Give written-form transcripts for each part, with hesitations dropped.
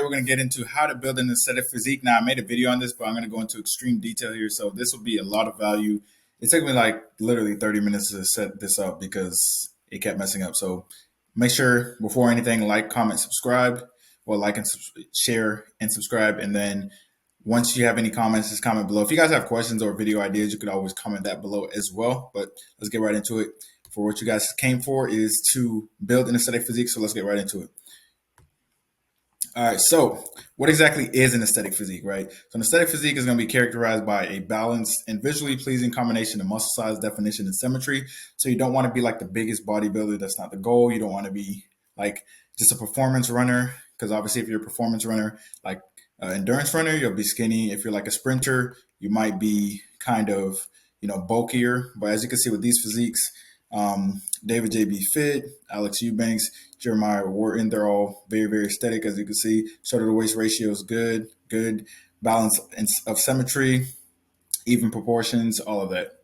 we're going to get into how to build an aesthetic physique. Now, I made a video on this, but I'm going to go into extreme detail here. So this will be a lot of value. It took me like literally 30 minutes to set this up because it kept messing up. So make sure before anything, like, comment, subscribe. Well, like and share and subscribe. And then once you have any comments, just comment below. If you guys have questions or video ideas, you could always comment that below as well. But let's get right into it. For what you guys came for is to build an aesthetic physique. So let's get right into it. All right, so what exactly is an aesthetic physique, right? So an aesthetic physique is going to be characterized by a balanced and visually pleasing combination of muscle size, definition, and symmetry. So you don't want to be like the biggest bodybuilder. That's not the goal. You don't want to be like just a performance runner, because obviously if you're a performance runner, like endurance runner, you'll be skinny. If you're like a sprinter, you might be kind of, bulkier. But as you can see with these physiques, David J.B. Fit, Alex Eubanks, Jeremiah Wharton, they're all very, very aesthetic, as you can see. Shoulder to waist ratio is good balance of symmetry, even proportions, all of that.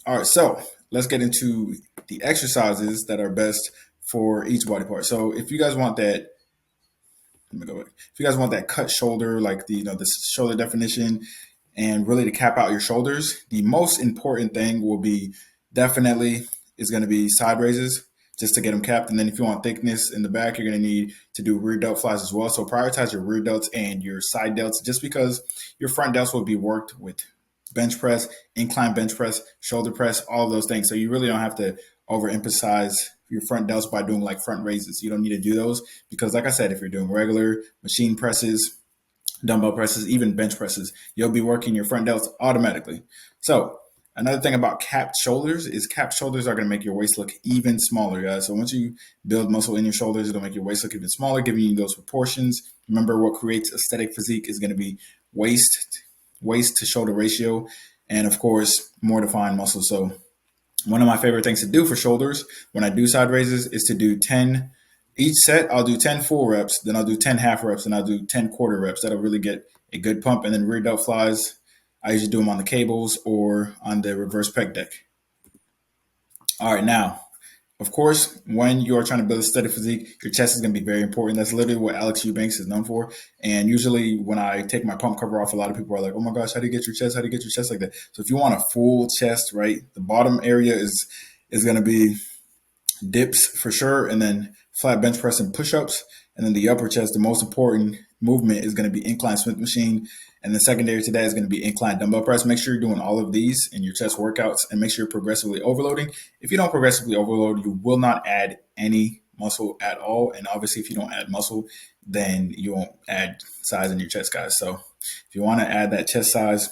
All right, so let's get into the exercises that are best for each body part. So if you guys want that, let me go back. If you guys want that cut shoulder, like the shoulder definition, and really to cap out your shoulders, the most important thing will be definitely is going to be side raises, just to get them capped. And then if you want thickness in the back, you're going to need to do rear delt flies as well. So prioritize your rear delts and your side delts, just because your front delts will be worked with bench press, incline bench press, shoulder press, all of those things. So you really don't have to overemphasize your front delts by doing like front raises. You don't need to do those because, like I said, if you're doing regular machine presses, dumbbell presses, even bench presses, you'll be working your front delts automatically. So another thing about capped shoulders is capped shoulders are going to make your waist look even smaller, guys. So once you build muscle in your shoulders, it'll make your waist look even smaller, giving you those proportions. Remember, what creates aesthetic physique is going to be waist to shoulder ratio, and of course, more defined muscle. So one of my favorite things to do for shoulders when I do side raises is to do 10. Each set, I'll do 10 full reps, then I'll do 10 half reps, and I'll do 10 quarter reps. That'll really get a good pump. And then rear delt flies, I usually do them on the cables or on the reverse pec deck. All right, now, of course, when you're trying to build a aesthetic physique, your chest is going to be very important. That's literally what Alex Eubanks is known for. And usually when I take my pump cover off, a lot of people are like, oh my gosh, how do you get your chest? How do you get your chest like that? So if you want a full chest, right, the bottom area is going to be dips for sure, and then flat bench press and push-ups. And then the upper chest, the most important movement is going to be incline Smith machine. And then secondary to that is going to be incline dumbbell press. Make sure you're doing all of these in your chest workouts and make sure you're progressively overloading. If you don't progressively overload, you will not add any muscle at all. And obviously, if you don't add muscle, then you won't add size in your chest, guys. So if you want to add that chest size,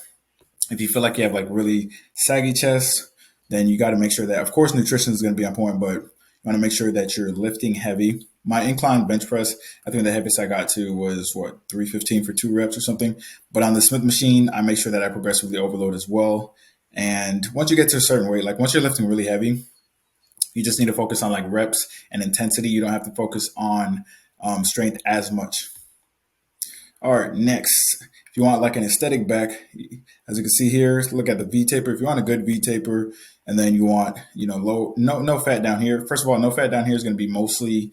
if you feel like you have like really saggy chest, then you got to make sure that, of course, nutrition is going to be on point, but you want to make sure that you're lifting heavy. My incline bench press, I think the heaviest I got to was 315 for 2 reps or something. But on the Smith machine, I make sure that I progressively overload as well. And once you get to a certain weight, like once you're lifting really heavy, you just need to focus on like reps and intensity. You don't have to focus on strength as much. All right, next, if you want like an aesthetic back, as you can see here, look at the V taper. If you want a good V taper, and then you want, no fat down here. First of all, no fat down here is going to be mostly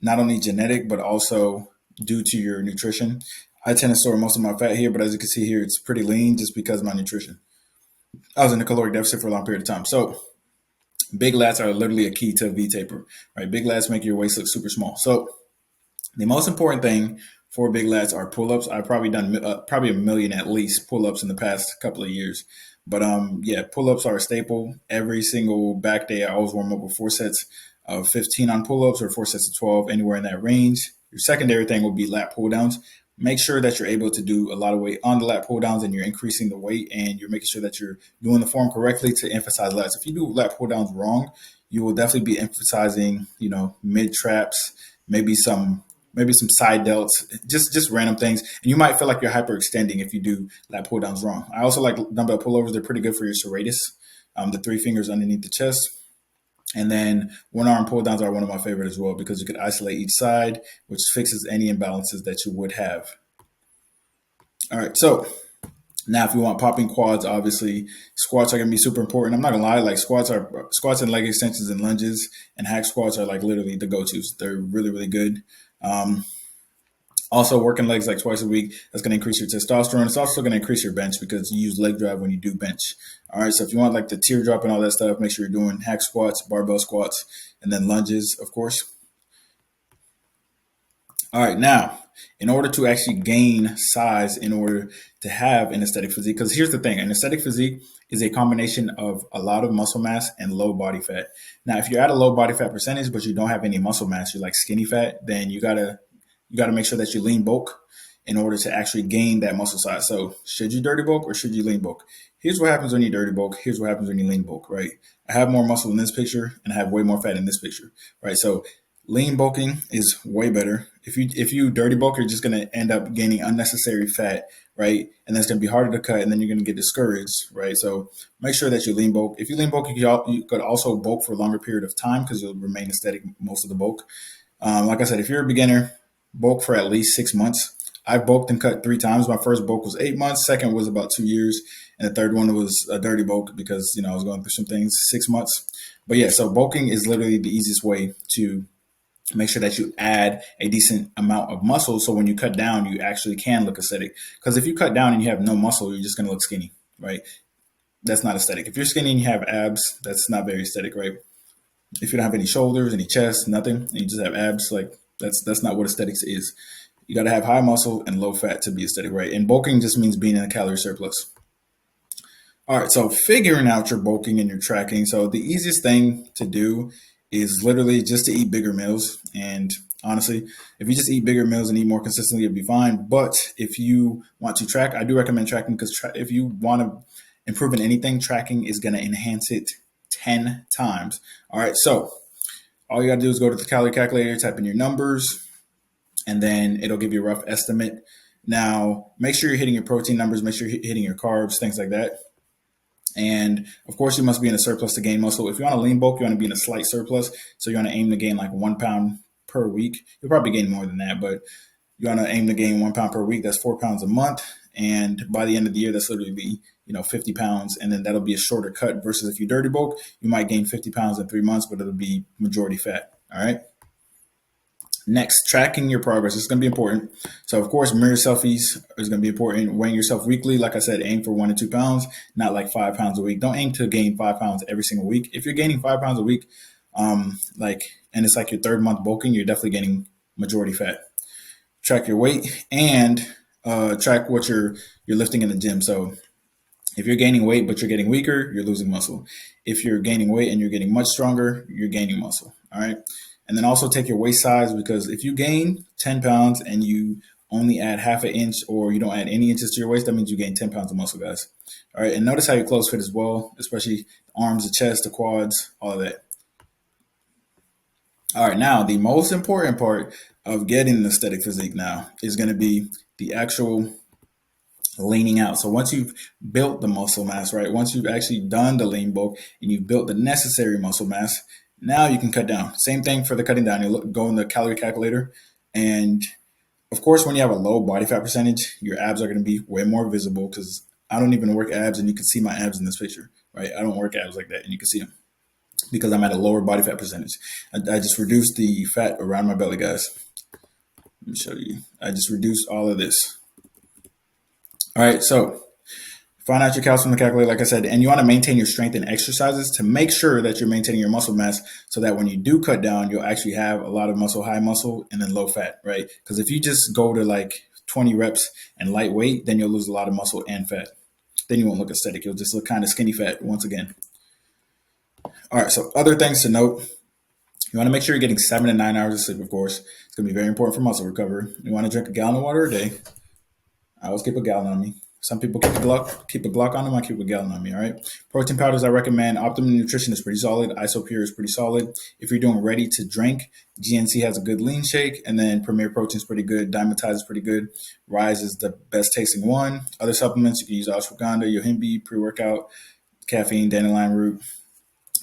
not only genetic, but also due to your nutrition. I tend to store most of my fat here, but as you can see here, it's pretty lean just because of my nutrition. I was in a caloric deficit for a long period of time. So big lats are literally a key to a V taper, right? Big lats make your waist look super small. So the most important thing for big lats are pull-ups. I've probably done probably a million at least pull-ups in the past couple of years. But pull-ups are a staple. Every single back day, I always warm up with 4 sets of 15 on pull-ups or 4 sets of 12, anywhere in that range. Your secondary thing will be lat pull-downs. Make sure that you're able to do a lot of weight on the lat pull-downs and you're increasing the weight and you're making sure that you're doing the form correctly to emphasize lats. If you do lat pull-downs wrong, you will definitely be emphasizing, mid-traps, maybe some side delts, just random things. And you might feel like you're hyperextending if you do lat pull downs wrong. I also like dumbbell pullovers. They're pretty good for your serratus, the 3 fingers underneath the chest. And then one arm pull downs are one of my favorite as well because you can isolate each side, which fixes any imbalances that you would have. All right, so now if you want popping quads, obviously squats are gonna be super important. I'm not gonna lie, like squats and leg extensions and lunges and hack squats are like literally the go-tos. They're really, really good. Also, working legs like twice a week, that's going to increase your testosterone. It's also going to increase your bench because you use leg drive when you do bench. All right, so if you want like the teardrop and all that stuff, make sure you're doing hack squats, barbell squats, and then lunges, of course. All right, now, in order to actually gain size, in order to have an aesthetic physique, because here's the thing, an aesthetic physique is a combination of a lot of muscle mass and low body fat. Now, if you're at a low body fat percentage, but you don't have any muscle mass, you're like skinny fat, then you gotta make sure that you lean bulk in order to actually gain that muscle size. So, should you dirty bulk or should you lean bulk? Here's what happens when you dirty bulk. Here's what happens when you lean bulk, right? I have more muscle in this picture and I have way more fat in this picture, right? So lean bulking is way better. If you dirty bulk, you're just gonna end up gaining unnecessary fat, right? And that's gonna be harder to cut, and then you're gonna get discouraged, right? So make sure that you lean bulk. If you lean bulk, you could also bulk for a longer period of time because you'll remain aesthetic most of the bulk. Like I said, if you're a beginner, bulk for at least 6 months. I bulked and cut 3 times. My first bulk was 8 months. Second was about 2 years, and the third one was a dirty bulk because I was going through some things. 6 months, but yeah. So bulking is literally the easiest way to make sure that you add a decent amount of muscle. So when you cut down, you actually can look aesthetic. Because if you cut down and you have no muscle, you're just going to look skinny, right? That's not aesthetic. If you're skinny and you have abs, that's not very aesthetic, right? If you don't have any shoulders, any chest, nothing, and you just have abs, like that's not what aesthetics is. You got to have high muscle and low fat to be aesthetic, right? And bulking just means being in a calorie surplus. All right, so figuring out your bulking and your tracking. So the easiest thing to do is literally just to eat bigger meals. And honestly, if you just eat bigger meals and eat more consistently, it'll be fine. But if you want to track, I do recommend tracking because if you want to improve in anything, tracking is going to enhance it 10 times. All right, so all you got to do is go to the calorie calculator, type in your numbers, and then it'll give you a rough estimate. Now, make sure you're hitting your protein numbers, make sure you're hitting your carbs, things like that. And of course, you must be in a surplus to gain muscle. If you want to lean bulk, you want to be in a slight surplus. So you want to aim to gain like 1 pound per week. You'll probably gain more than that, but you want to aim to gain 1 pound per week. That's 4 pounds a month. And by the end of the year, that's literally be 50 pounds. And then that'll be a shorter cut versus if you dirty bulk, you might gain 50 pounds in 3 months, but it'll be majority fat. All right. Next, tracking your progress. It's going to be important. So, of course, mirror selfies is going to be important. Weighing yourself weekly. Like I said, aim for 1 to 2 pounds, not like 5 pounds a week. Don't aim to gain 5 pounds every single week. If you're gaining 5 pounds a week, and it's like your third month bulking, you're definitely getting majority fat. Track your weight and track what you're lifting in the gym. So if you're gaining weight but you're getting weaker, you're losing muscle. If you're gaining weight and you're getting much stronger, you're gaining muscle. All right. And then also take your waist size, because if you gain 10 pounds and you only add half an inch or you don't add any inches to your waist, that means you gain 10 pounds of muscle, guys. All right. And notice how your clothes fit as well, especially the arms, the chest, the quads, all of that. All right. Now, the most important part of getting an aesthetic physique now is going to be the actual leaning out. So once you've built the muscle mass, right? Once you've actually done the lean bulk and you've built the necessary muscle mass, now you can cut down. Same thing for the cutting down. You go in the calorie calculator. And of course, when you have a low body fat percentage, your abs are going to be way more visible, because I don't even work abs and you can see my abs in this picture, right? I don't work abs like that and you can see them because I'm at a lower body fat percentage. I just reduced the fat around my belly, guys. Let me show you. I just reduced all of this. All right, so find out your calories from the calculator, like I said, and you want to maintain your strength and exercises to make sure that you're maintaining your muscle mass, so that when you do cut down, you'll actually have a lot of muscle, high muscle, and then low fat, right? Because if you just go to like 20 reps and lightweight, then you'll lose a lot of muscle and fat. Then you won't look aesthetic. You'll just look kind of skinny fat once again. All right, so other things to note. You want to make sure you're getting 7 to 9 hours of sleep, of course. It's going to be very important for muscle recovery. You want to drink a gallon of water a day. I always keep a gallon on me. Some people keep a Glock on them. I keep a gallon on me. All right. Protein powders I recommend. Optimum Nutrition is pretty solid. Isopure is pretty solid. If you're doing ready to drink, GNC has a good lean shake, and then Premier Protein is pretty good. Dymatize is pretty good. Rise is the best tasting one. Other supplements you can use: ashwagandha, yohimbe, pre-workout, caffeine, dandelion root.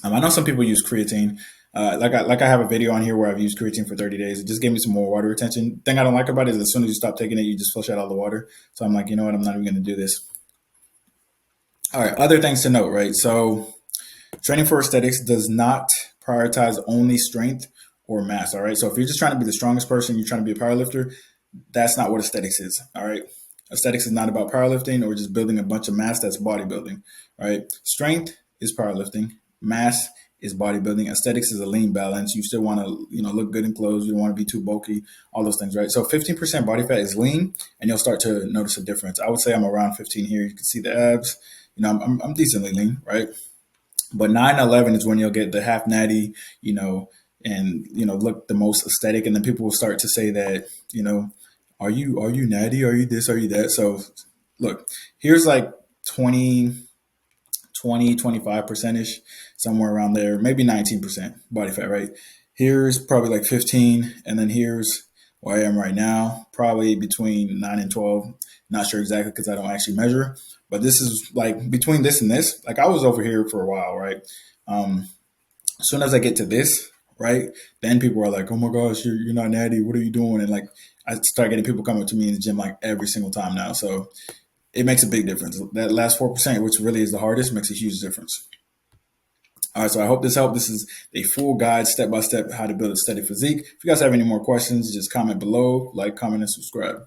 I know some people use creatine. Like I have a video on here where I've used creatine for 30 days. It just gave me some more water retention. Thing I don't like about it is as soon as you stop taking it, you just flush out all the water. So I'm like, you know what? I'm not even going to do this. All right. Other things to note, right? So training for aesthetics does not prioritize only strength or mass. All right. So if you're just trying to be the strongest person, you're trying to be a powerlifter, That's not what aesthetics is. All right. Aesthetics is not about powerlifting or just building a bunch of mass. That's bodybuilding. Right. Strength is powerlifting. Mass is bodybuilding. Aesthetics is a lean balance. You still want to, look good in clothes. You don't want to be too bulky, all those things, right? So 15% body fat is lean, and you'll start to notice a difference. I would say I'm around 15 here. You can see the abs. I'm decently lean, right? But 9-11 is when you'll get the half natty, and look the most aesthetic, and then people will start to say that, are you natty? Are you this? Are you that? So look, here's like 25% ish, somewhere around there, maybe 19% body fat, right? Here's probably like 15, and then here's where I am right now, probably between 9 and 12. Not sure exactly because I don't actually measure, but this is like between this and this. Like I was over here for a while, right? As soon as I get to this, right, then people are like, "Oh my gosh, you're not natty. What are you doing?" And like I start getting people coming to me in the gym like every single time now. So it makes a big difference. That last 4%, which really is the hardest, makes a huge difference. All right, so I hope this helped. This is a full guide, step by step, how to build a steady physique. If you guys have any more questions, just comment below, like, comment, and subscribe.